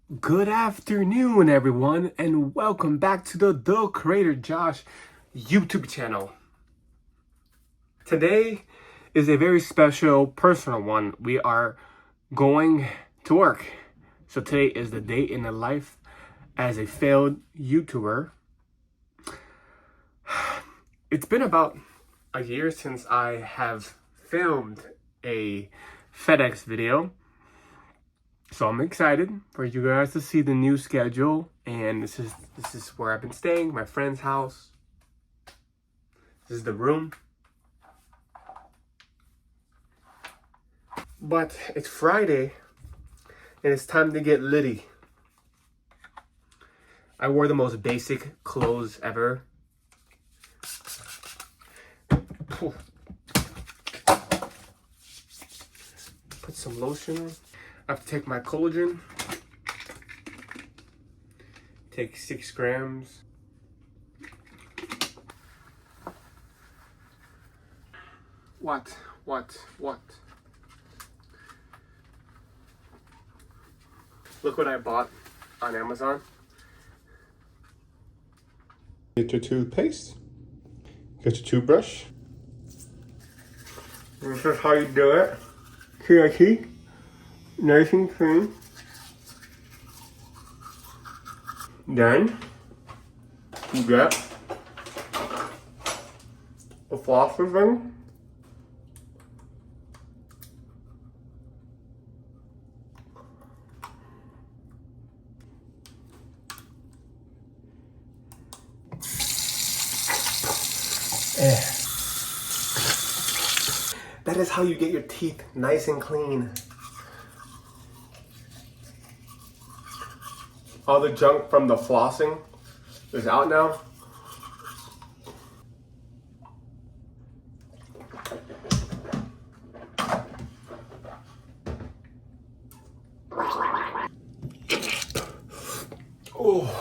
Good afternoon, everyone, and welcome back to the Creator Josh YouTube channel. Today is a very special personal one. We are going to work. So today is the day in the life as a failed YouTuber. It's been about a year since I have filmed a FedEx video. So I'm excited for you guys to see the new schedule, and this is where I've been staying, my friend's house. This is the room. But it's Friday, and it's time to get litty. I wore the most basic clothes ever. Put some lotion on. I have to take my collagen. Take 6 grams. What? Look what I bought on Amazon. Get your toothpaste. Get your toothbrush. This is how you do it. See? Nice and clean. Then you get a flosser thing. That is how you get your teeth nice and clean. All the junk from the flossing is out now. Oh.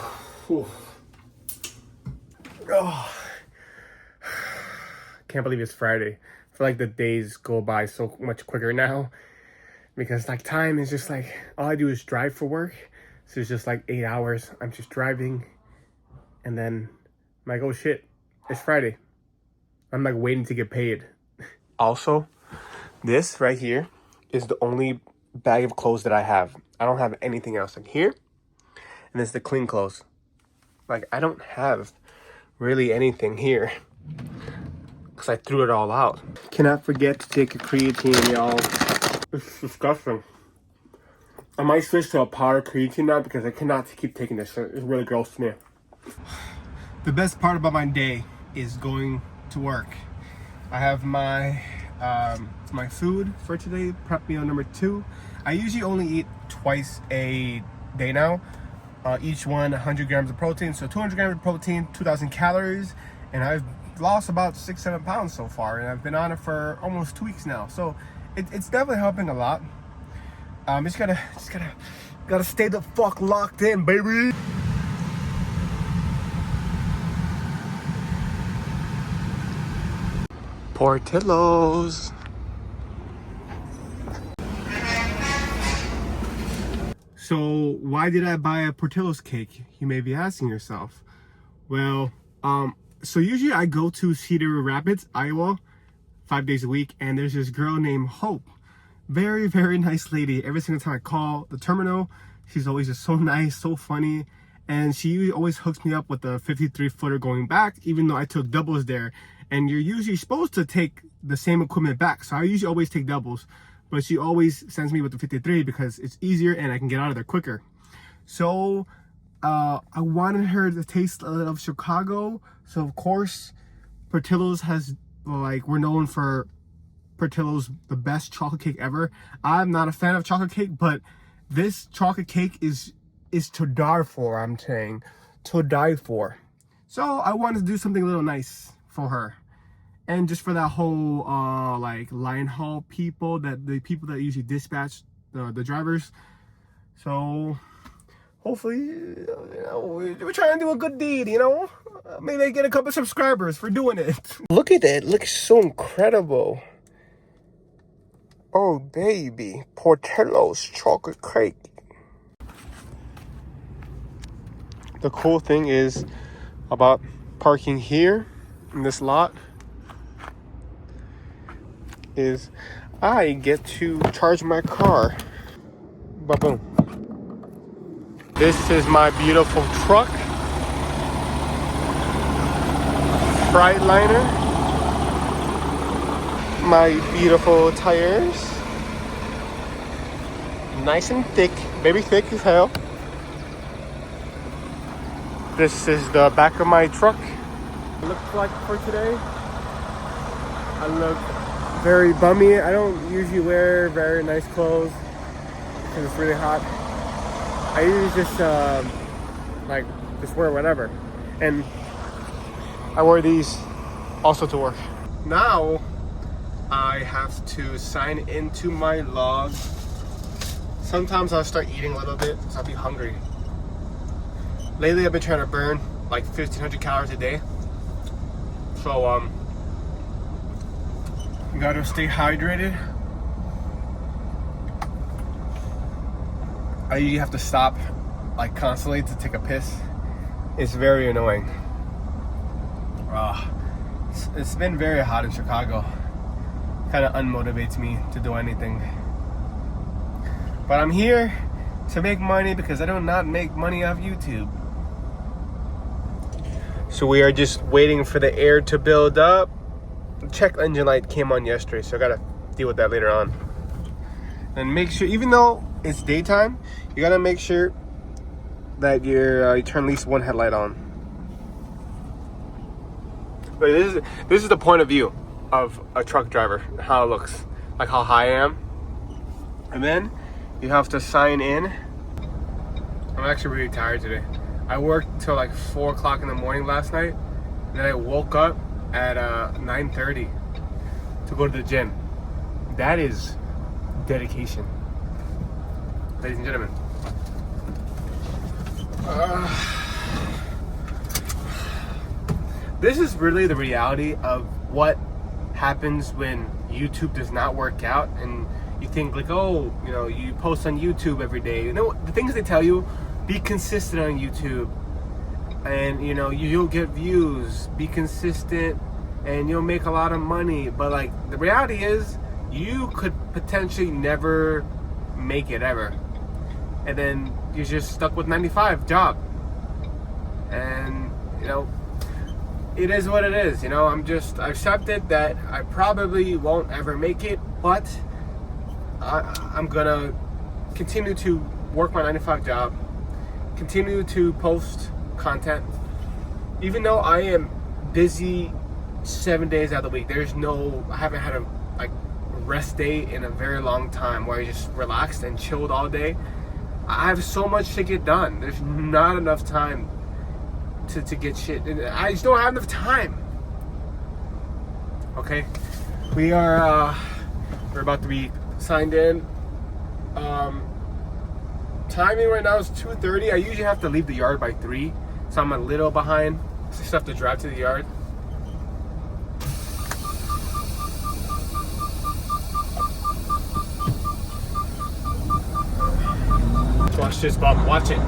Can't believe it's Friday. I feel like the days go by so much quicker now because like time is just like, all I do is drive for work. So it's just like 8 hours. I'm just driving. And then I'm like, oh shit, it's Friday. I'm like waiting to get paid. Also, this right here is the only bag of clothes that I have. I don't have anything else. Like here, and it's the clean clothes. Like I don't have really anything here because I threw it all out. Cannot forget to take a creatine, y'all. It's disgusting. I might switch to a powder creatine now because I cannot keep taking this shit. It's really gross to me. The best part about my day is going to work. I have my my food for today, prep meal number 2. I usually only eat twice a day now. Each one 100 grams of protein, so 200 grams of protein, 2,000 calories, and I've lost about 6-7 pounds so far, and I've been on it for almost 2 weeks now. So it's definitely helping a lot. Just gotta stay the fuck locked in, baby. Portillo's. So why did I buy a Portillo's cake? You may be asking yourself. Well, so usually I go to Cedar Rapids, Iowa, 5 days a week, and there's this girl named Hope. Very, very nice lady. Every single time I call the terminal, she's always just so nice, so funny. And she always hooks me up with the 53-footer going back, even though I took doubles there. And you're usually supposed to take the same equipment back. So I usually always take doubles. But she always sends me with the 53 because it's easier and I can get out of there quicker. So I wanted her to taste of Chicago. So of course, Portillo's has, like, we're known for Portillo's the best chocolate cake ever. I'm not a fan of chocolate cake, but this chocolate cake is to die for. I'm saying to die for. So I wanted to do something a little nice for her, and just for that whole like line haul people, that the people that usually dispatch the drivers. So hopefully, you know, we're trying to do a good deed, you know. Maybe I get a couple subscribers for doing it. Look at that, it looks so incredible. Oh baby, Portillo's chocolate cake. the cool thing is about parking here in this lot is I get to charge my car. Ba-boom. This is my beautiful truck. Freightliner. My beautiful tires. Nice and thick. Very thick as hell. This is the back of my truck. Looks like for today. I look very bummy. I don't usually wear very nice clothes because it's really hot. I usually just just wear whatever, and I wear these also to work. Now I have to sign into my log. Sometimes I'll start eating a little bit because I'll be hungry. Lately I've been trying to burn like 1,500 calories a day. So you gotta stay hydrated. I usually have to stop like constantly to take a piss. It's very annoying. It's been very hot in Chicago. Kind of unmotivates me to do anything. But I'm here to make money because I do not make money off YouTube. So we are just waiting for the air to build up. The check engine light came on yesterday, so I gotta deal with that later on. And make sure, even though it's daytime, you gotta make sure that you turn at least one headlight on. But this is the point of view of a truck driver, how it looks, like how high I am. And then you have to sign in. I'm actually really tired today. I worked till like 4 o'clock in the morning last night. And then I woke up at 9:30 to go to the gym. That is dedication, ladies and gentlemen. This is really the reality of what happens when YouTube does not work out, and you think like, oh, you know, you post on YouTube every day. You know the things they tell you: be consistent on YouTube, and you know you'll get views. Be consistent, and you'll make a lot of money. But like the reality is, you could potentially never make it ever, and then you're just stuck with 95 job. And you know, it is what it is. You know, I accepted that I probably won't ever make it, but I'm gonna continue to work my 9-to-5 job, continue to post content, even though I am busy 7 days out of the week. I haven't had a rest day in a very long time where I just relaxed and chilled all day. I have so much to get done. There's not enough time to get shit. I just don't have enough time. Okay, we're about to be signed in. Timing right now is 2:30. I usually have to leave the yard by 3, so I'm a little behind. I just have to drive to the yard. Watch this, Bob. Watch it.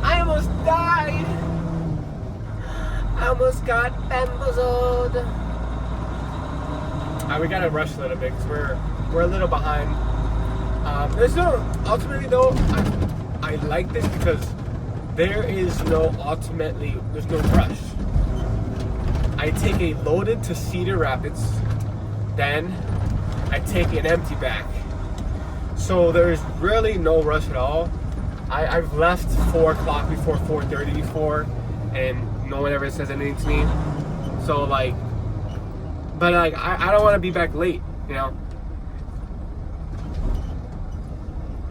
I almost died. I almost got bamboozled. We gotta rush a little bit because we're a little behind. Ultimately though, I like this because there's no rush. I take a loaded to Cedar Rapids, then I take an empty back. So there's really no rush at all. I've left 4 o'clock before 4:30 before, and no one ever says anything to me. So I don't want to be back late, you know.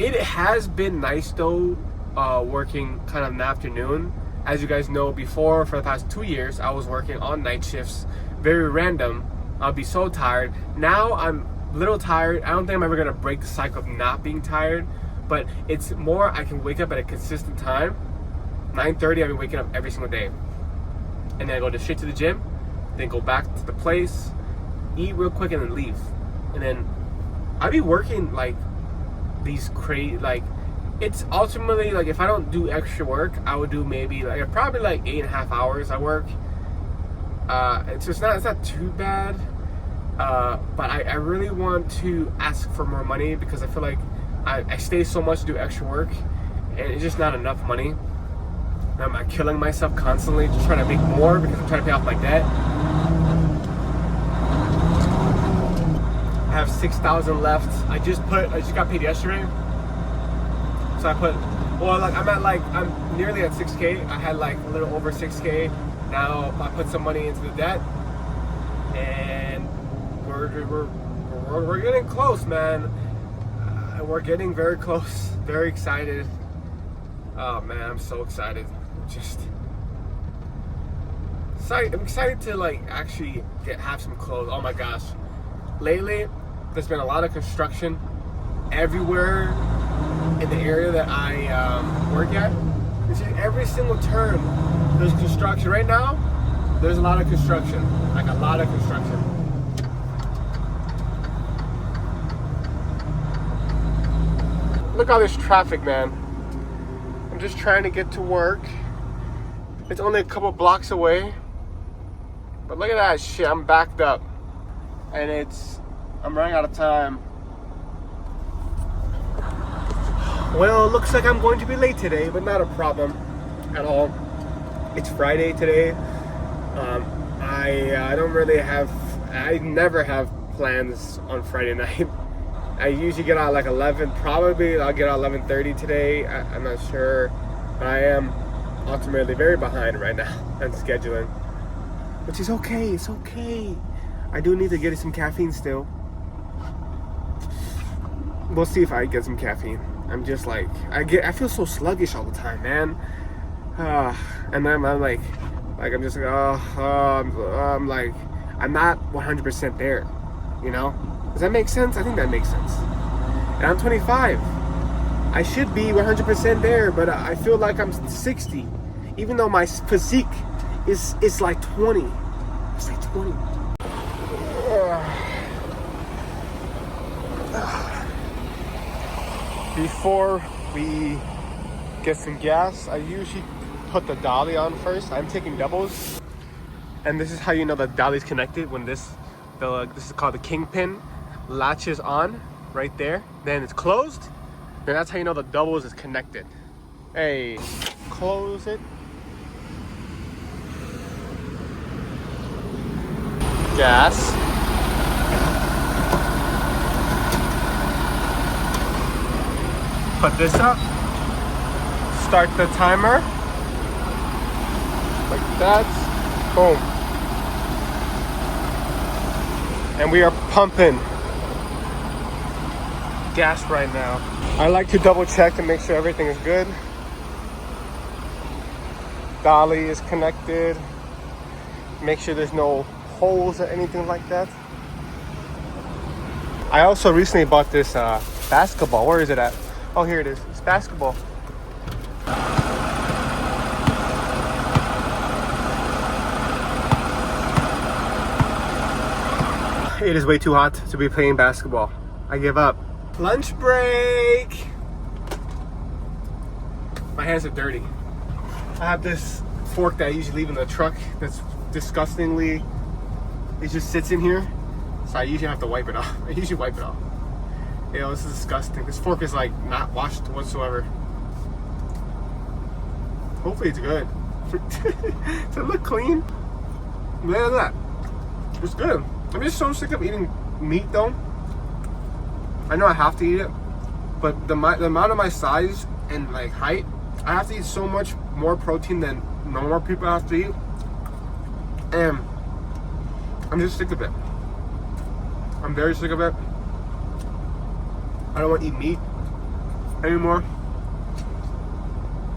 It has been nice though, working kind of in the afternoon. As you guys know, before, for the past 2 years, I was working on night shifts, very random. I'll be so tired. Now I'm a little tired. I don't think I'm ever gonna break the cycle of not being tired, but it's more I can wake up at a consistent time. 9:30, I've been waking up every single day. And then I go straight to the gym, then go back to the place, eat real quick, and then leave. And then I be working like these crazy, like, it's ultimately like, if I don't do extra work, I would do maybe like probably like 8.5 hours I work. It's not too bad. But I really want to ask for more money, because I feel like I stay so much to do extra work, and it's just not enough money. And I'm killing myself constantly just trying to make more, because I'm trying to pay off my debt. I have $6,000 left. I just got paid yesterday. So I put, well, like I'm nearly at 6K. I had like a little over 6K. Now I put some money into the debt, and we're getting close, man. We're getting very close. Very excited. Oh man, I'm so excited. I'm excited to like actually have some clothes. Oh my gosh. Lately, there's been a lot of construction everywhere in the area that I work at. Every single turn, there's construction. Right now, there's a lot of construction. Like a lot of construction. Look at all this traffic, man. I'm just trying to get to work. It's only a couple blocks away. But look at that shit, I'm backed up. And I'm running out of time. Well, it looks like I'm going to be late today, but not a problem at all. It's Friday today. I don't really I never have plans on Friday night. I usually get out like 11, probably I'll get out 11:30 today. I'm not sure, but I am ultimately very behind right now on scheduling, which is okay. It's okay. I do need to get some caffeine still. We'll see if I get some caffeine. I'm just like, I feel so sluggish all the time, man. And then I'm like I'm just like, I'm like, I'm not 100% there, you know? Does that make sense? I think that makes sense. And I'm 25. I should be 100% there, but I feel like I'm 60, even though my physique is like 20. It's like 20. Before we get some gas, I usually put the dolly on first. I'm taking doubles, and this is how you know the dolly's connected. When this is called the kingpin, latches on right there, then it's closed, then that's how you know the doubles is connected. Hey, close it. Gas. Put this up. Start the timer. Like that. Boom. And we are pumping gas right now. I like to double check to make sure everything is good. Dolly is connected. Make sure there's no holes or anything like that. I also recently bought this basketball. Where is it at? Oh, here it is. It's basketball. It is way too hot to be playing basketball. I give up. Lunch break. My hands are dirty. I have this fork that I usually leave in the truck that's disgustingly, it just sits in here. So I usually have to wipe it off. I usually wipe it off. You know, this is disgusting. This fork is like not washed whatsoever. Hopefully it's good. Does it look clean? Look at that. It's good. I'm just so sick of eating meat though. I know I have to eat it, but the amount of my size and like height, I have to eat so much more protein than normal people have to eat. And I'm just sick of it. I'm very sick of it. I don't want to eat meat anymore.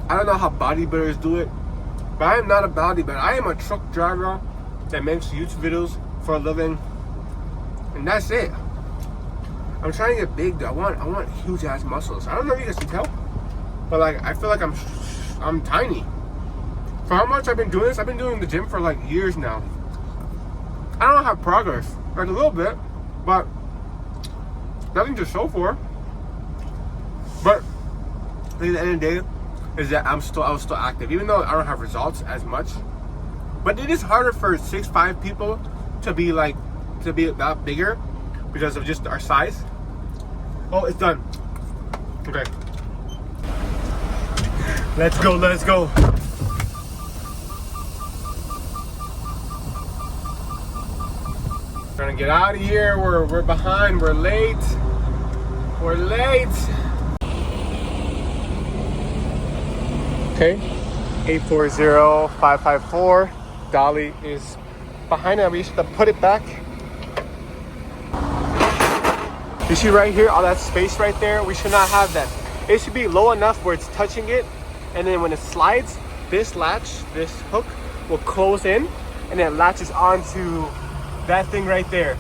I don't know how bodybuilders do it, but I am not a bodybuilder. I am a truck driver that makes YouTube videos for a living, and that's it. I'm trying to get big though. I want huge ass muscles. I don't know if you guys can tell, but like I feel like I'm tiny. For how much I've been doing this, I've been doing the gym for like years now. I don't have progress, like a little bit, but nothing to show for. But at the end of the day, is that I was still active, even though I don't have results as much. But it is harder for 6'5" people to be that bigger because of just our size. Oh, it's done. Okay. Let's go, let's go. Trying to get out of here. We're behind, we're late. We're late. Okay, 840554. Dolly is behind it. We just have to put it back. You see right here, all that space right there? We should not have that. It should be low enough where it's touching it, and then when it slides, this latch, this hook will close in, and then it latches onto that thing right there.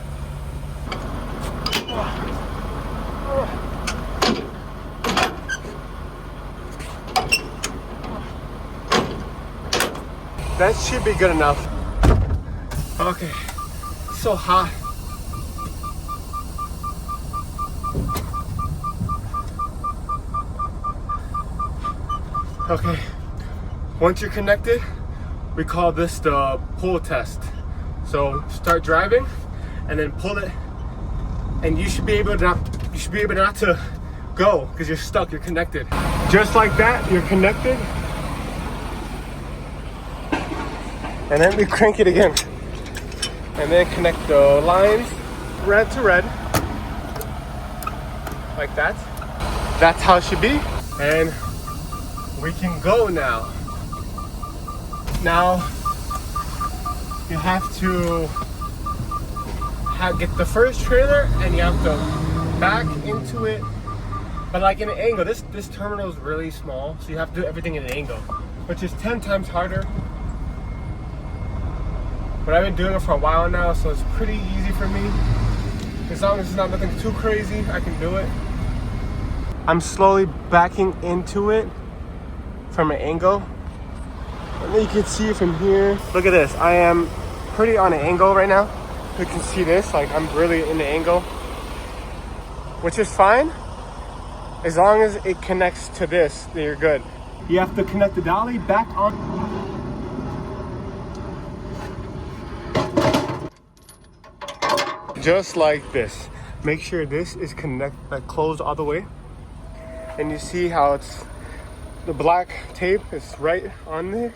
That should be good enough. Okay, so hot. Okay, once you're connected, we call this the pull test. So start driving and then pull it, and you should be able not to go because you're stuck, you're connected. Just like that, you're connected. And then we crank it again. And then connect the lines red to red. Like that. That's how it should be. And we can go now. Now, you have to get the first trailer and you have to back into it. But like in an angle, this terminal is really small. So you have to do everything in an angle, which is 10 times harder. But I've been doing it for a while now, so it's pretty easy for me. As long as it's not nothing too crazy, I can do it. I'm slowly backing into it from an angle. And then you can see it from here. Look at this, I am pretty on an angle right now. You can see this, like I'm really in the angle. Which is fine. As long as it connects to this, then you're good. You have to connect the dolly back on. Just like this. Make sure this is closed all the way. And you see how it's the black tape is right on there.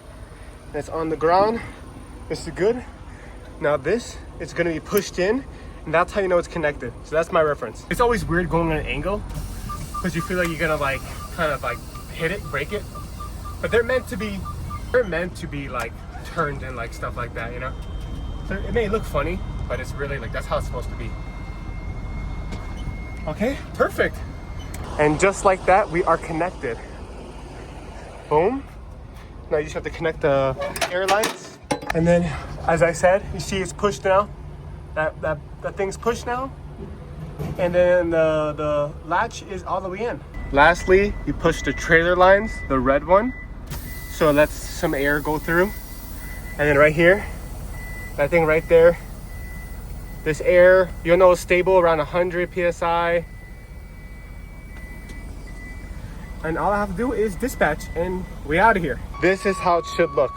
That's on the ground. This is good. Now this is gonna be pushed in, and that's how you know it's connected. So that's my reference. It's always weird going on an angle because you feel like you're gonna kind of hit it, break it. But they're meant to be like turned and like stuff like that, you know? So it may look funny, but it's really like, that's how it's supposed to be. Okay, perfect. And just like that, we are connected. Boom. Now you just have to connect the airlines. And then, as I said, you see it's pushed now. That thing's pushed now. And then the latch is all the way in. Lastly, you push the trailer lines, the red one. So it lets some air go through. And then right here, that thing right there, this air, you'll know it's stable around 100 PSI. And all I have to do is dispatch and we out of here. This is how it should look.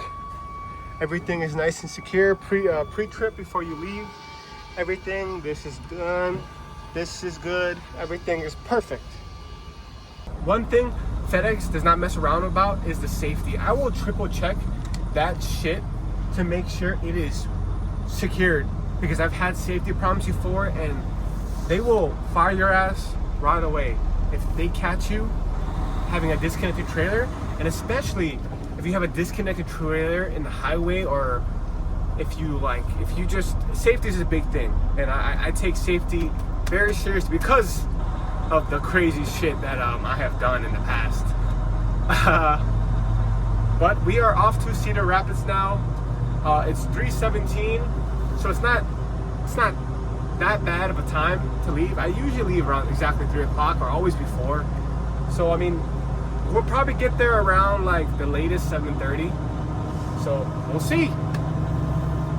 Everything is nice and secure, pre-trip before you leave. Everything, this is done. This is good. Everything is perfect. One thing FedEx does not mess around about is the safety. I will triple check that shit to make sure it is secured, because I've had safety problems before and they will fire your ass right away if they catch you having a disconnected trailer. And especially if you have a disconnected trailer in the highway, or if you just, safety is a big thing, and I take safety very seriously because of the crazy shit that I have done in the past. But we are off to Cedar Rapids now. It's 3:17, so it's not that bad of a time to leave. I usually leave around exactly 3 o'clock, or always before. So I mean, we'll probably get there around like the latest 7:30. So we'll see.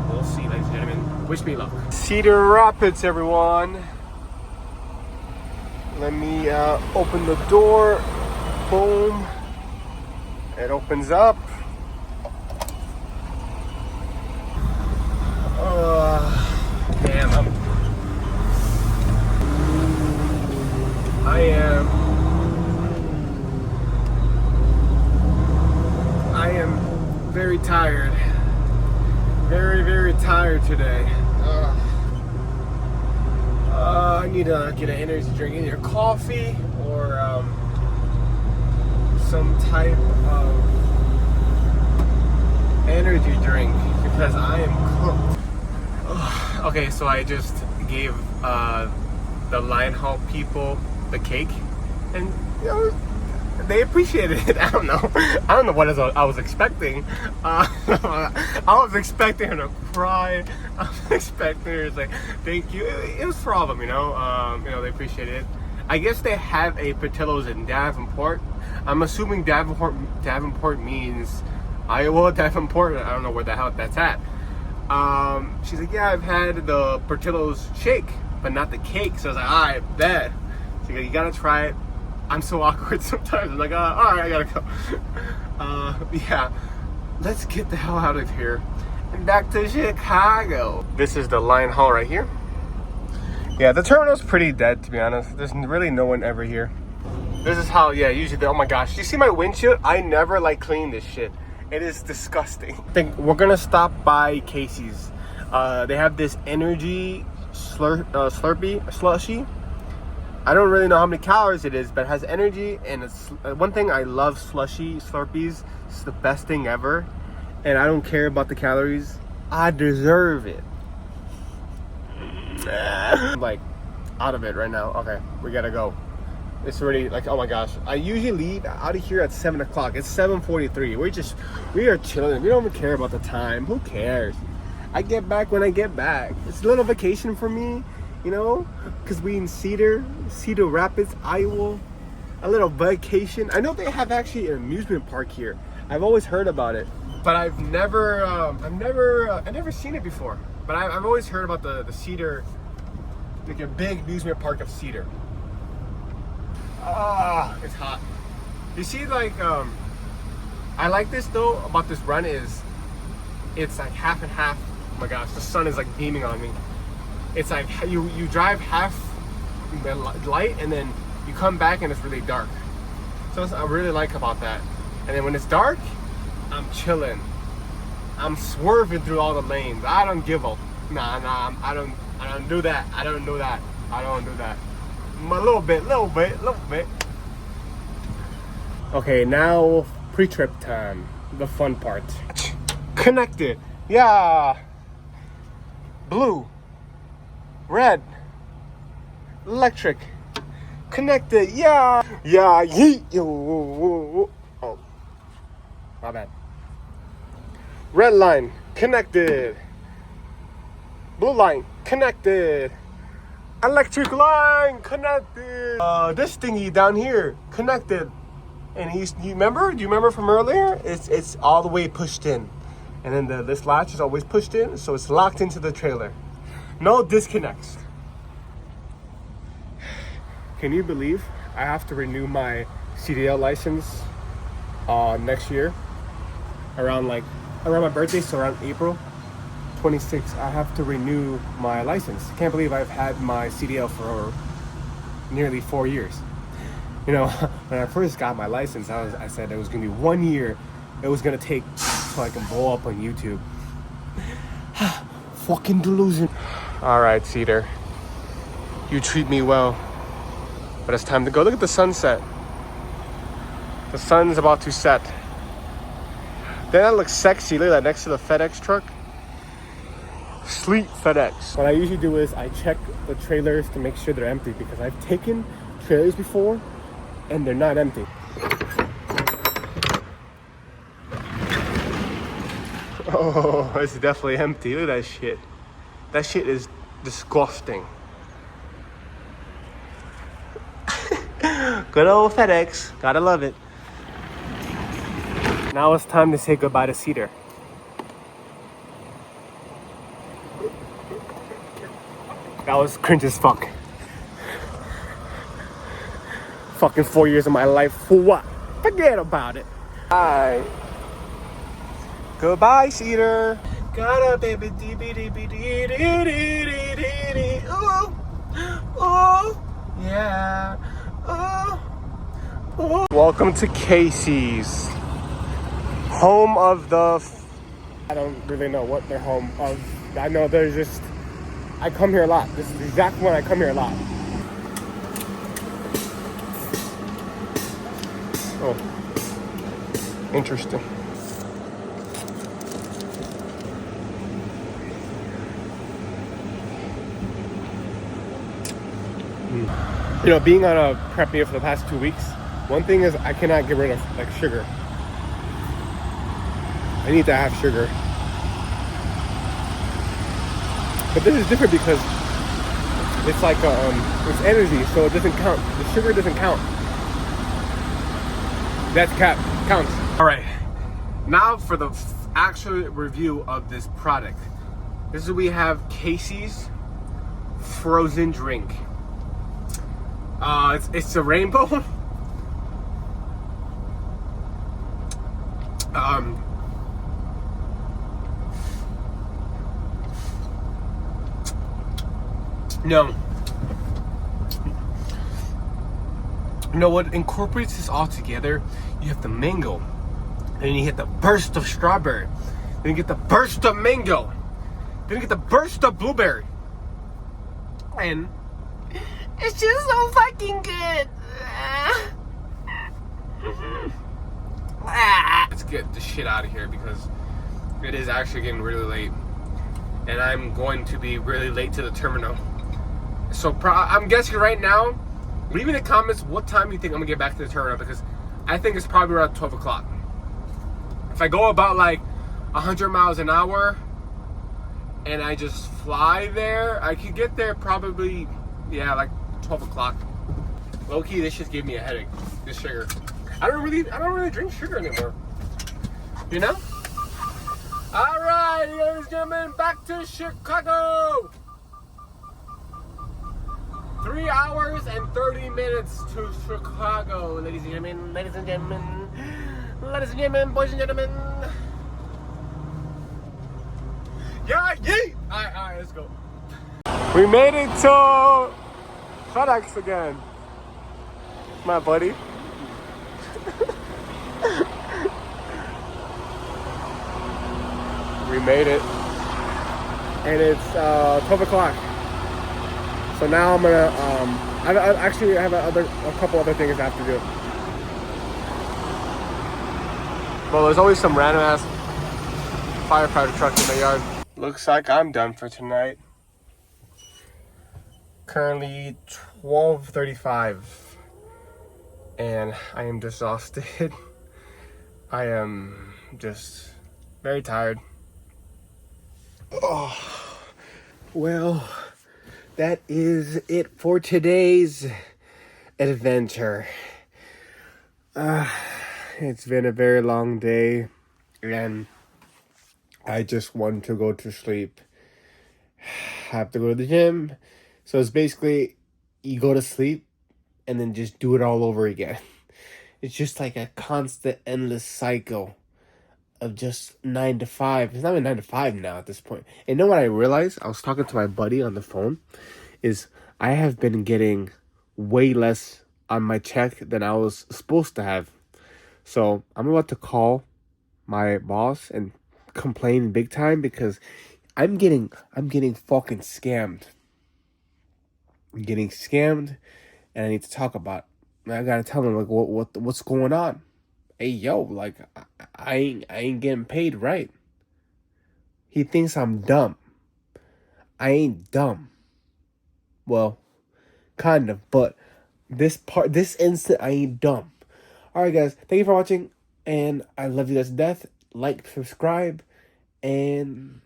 We'll see, ladies and gentlemen. Wish me luck. Cedar Rapids, everyone. Let me open the door. Boom. It opens up. Damn, I am very tired. Very, very tired today. I need to get an energy drink, either coffee or some type of energy drink because I am cooked. Okay, so I just gave the line haul people the cake, and you know, they appreciated it. I don't know what I was expecting. I was expecting her to cry. I was expecting her to say thank you. It was for all of them, you know, they appreciated it. I guess they have a Portillo's in Davenport. I'm assuming Davenport means Iowa. Davenport, I don't know where the hell that's at. She's like, yeah, I've had the Portillo's shake, but not the cake. So I was like, I bet. She's like, you gotta try it. I'm so awkward sometimes. I'm like, all right, I gotta go. Yeah, let's get the hell out of here and back to Chicago. This is the line haul right here. Yeah, the terminal's pretty dead, to be honest. There's really no one ever here. This is how, yeah, usually, oh my gosh. You see my windshield? I never like clean this shit. It is disgusting. I think we're gonna stop by Casey's. They have this energy slushy. I don't really know how many calories it is, but it has energy, and it's one thing I love Slurpees. It's the best thing ever, and I don't care about the calories. I deserve it. I'm like out of it right now. Okay, we gotta go. It's already like, oh my gosh. I usually leave out of here at 7 o'clock. It's 7:43. We are chilling. We don't even care about the time. Who cares? I get back when I get back. It's a little vacation for me, you know, because we in Cedar Rapids, Iowa. A little vacation. I know they have actually an amusement park here. I've always heard about it, but I've never seen it before. But I've always heard about the Cedar, like a big amusement park of Cedar. It's hot. You see, like, I like this though about this run is it's like half and half. Oh my gosh, the sun is like beaming on me. It's like you drive half light and then you come back and it's really dark. So I really like about that. And then when it's dark, I'm chilling. I'm swerving through all the lanes. I don't give a I don't do that. I don't do that. A little bit. Okay, now pre-trip time. The fun part. Connected. Yeah. Blue. Red. Electric. Connected. Yeah. Yeah. Yeet. Oh. My bad. Red line. Connected. Blue line. Connected. Electric line connected. This thingy down here connected, and do you remember from earlier? It's all the way pushed in, and then this latch is always pushed in, so it's locked into the trailer. No disconnects. Can you believe I have to renew my CDL license next year around my birthday, so around April 26, I have to renew my license. I can't believe I've had my CDL for nearly 4 years. You know, when I first got my license, I said it was gonna be 1 year. It was gonna take so I can blow up on YouTube. Fucking delusion. All right, Cedar, you treat me well, but it's time to go. Look at the sunset. The sun's about to set. Doesn't that look sexy? Look at that next to the FedEx truck. Sleep FedEx. What I usually do is I check the trailers to make sure they're empty, because I've taken trailers before and they're not empty. Oh, it's definitely empty. Look at that shit. That shit is disgusting. Good old FedEx. Gotta love it. Now it's time to say goodbye to Cedar. That was cringe as fuck. fucking 4 years of my life for what? Forget about it. Alright. Goodbye, Cedar. Got a baby dee dee dee dee dee dee dee dee dee. Ooh. Oh. Yeah. Oh. Oh. Welcome to Casey's. Home of the... I don't really know what they're home of. I know there's just... I come here a lot. This is the exact one I come here a lot. Oh. Interesting. You know, being on a prep meal for the past 2 weeks, one thing is I cannot get rid of like sugar. I need to have sugar. But this is different because it's like it's energy, so it doesn't count. The sugar doesn't count. That's counts. All right, now for the actual review of this product. This is what we have: Casey's frozen drink. It's a rainbow. No. You know what incorporates this all together? You have the mango, then you get the burst of strawberry, then you get the burst of mango, then you get the burst of blueberry, and it's just so fucking good. Let's get the shit out of here because it is actually getting really late, and I'm going to be really late to the terminal. So I'm guessing right now, leave in the comments what time you think I'm gonna get back to the terminal, because I think it's probably around 12 o'clock. If I go about like 100 miles an hour and I just fly there, I could get there probably, yeah, like 12 o'clock. Low key, this just gave me a headache. This sugar. I don't really drink sugar anymore. You know? All right, ladies and gentlemen, back to Chicago. 3 hours and 30 minutes to Chicago, ladies and gentlemen, ladies and gentlemen, ladies and gentlemen, boys and gentlemen. Yeah, yeet! All right, let's go. We made it to FedEx again. My buddy. We made it. And it's 12 o'clock. So now I'm gonna, I actually have a couple other things I have to do. Well, there's always some random ass firefighter truck in the yard. Looks like I'm done for tonight. Currently 12:35, and I am exhausted. I am just very tired. Oh, well. That is it for today's adventure. It's been a very long day, and I just want to go to sleep. Have to go to the gym. So it's basically you go to sleep and then just do it all over again. It's just like a constant, endless cycle of just 9 to 5. It's not even 9 to 5 now at this point. And you know what I realized? I was talking to my buddy on the phone. Is I have been getting way less on my check than I was supposed to have. So I'm about to call my boss and complain big time because I'm getting fucking scammed. I'm getting scammed, and I need to talk about it. I gotta tell him like what's going on. Hey yo, like I ain't getting paid right. He thinks I'm dumb. I ain't dumb. Well, kind of, but this instant, I ain't dumb. Alright guys, thank you for watching, and I love you guys to death. Like, subscribe, and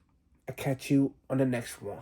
I'll catch you on the next one.